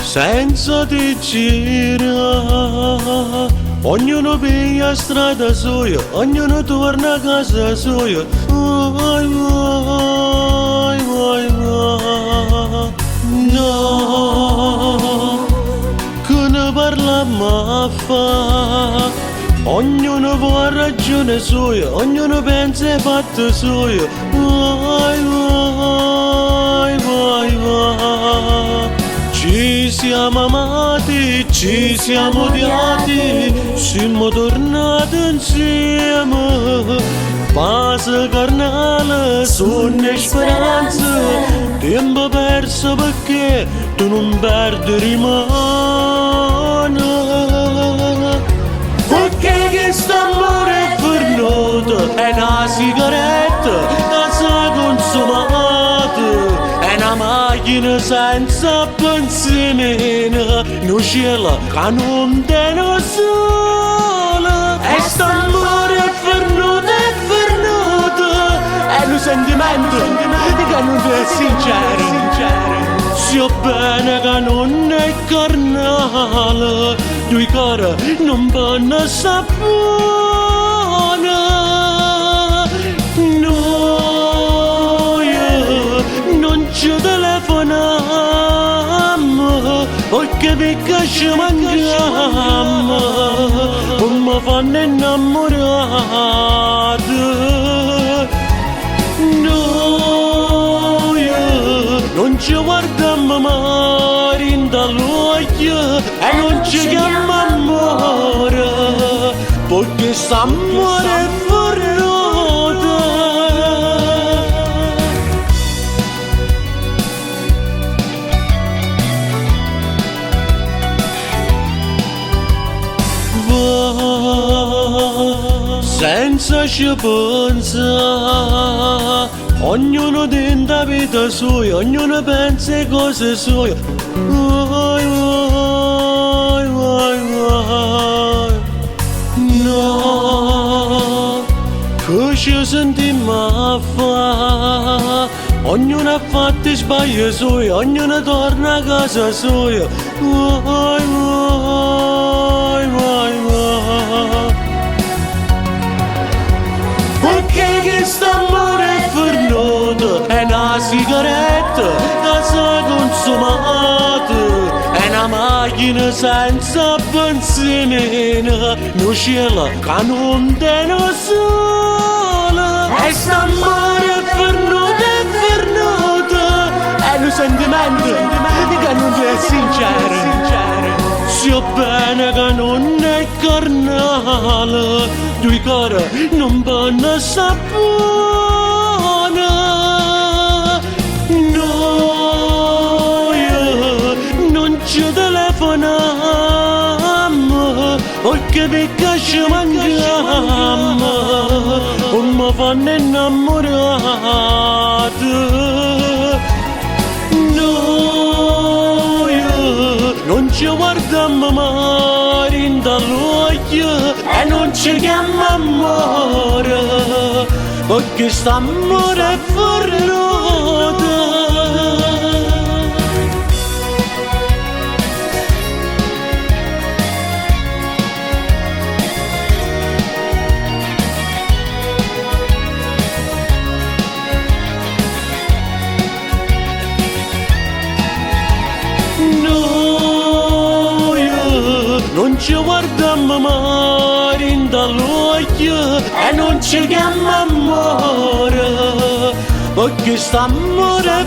senza ti gira. Ognuno piglia strada sua, ognuno torna a casa sua. Vai, vai, vai, vai. No, che ne parla ma fa. Ognuno può ragione sua, ognuno pensa ai fatti suoi. Vai, vai, vai, vai. Ci siamo amati, ci siamo odiati, siamo tornati insieme. Pace carnale, sonno e speranza, tempo perso perché tu non perdi mano. Perché questo amore è venuto, è una sigaretta che si è consumata, è una macchina senza pensiero, non cielo che non tiene sole. E sto amore è venuto, è un sentimento che non è sincero. Sia bene che non è carnale, due cari non vanno sapone. Noi non ci telefoniamo, perché perché ci manchiamo, non mi fanno innamorare. Noi non ci guardiamo mai in dall'occhio e non ci chiamiamo amore, perché s'amore è venuto. Va senza ci pensare, ognuno tenta vita sua, ognuno pensa alle cose sue. Vai, vai, vai, vai. No, che ci sentiamo a fare? Ognuno ha fatto i sbagli suoi, ognuno torna a casa sua. Vai, vai, vai, vai. Perché questo amore è venuto, è una sigaretta che si è consumata, è una macchina senza pensiero, non cielo che non tiene sole. E sto amore è venuto, è un sentimento che non è sincero. Sia bene che non è carnale, due cari non vanno sapone. Noi non ci telefoniamo, perché ci manchiamo, non mi fanno innamorare. Non ci guardiamo mai in dall'occhio e non ci chiamiamo amore, perché st'amore è venuto. Non ci guardiamo mai in dall'occhio e non ci chiamiamo amore, perché st'amore è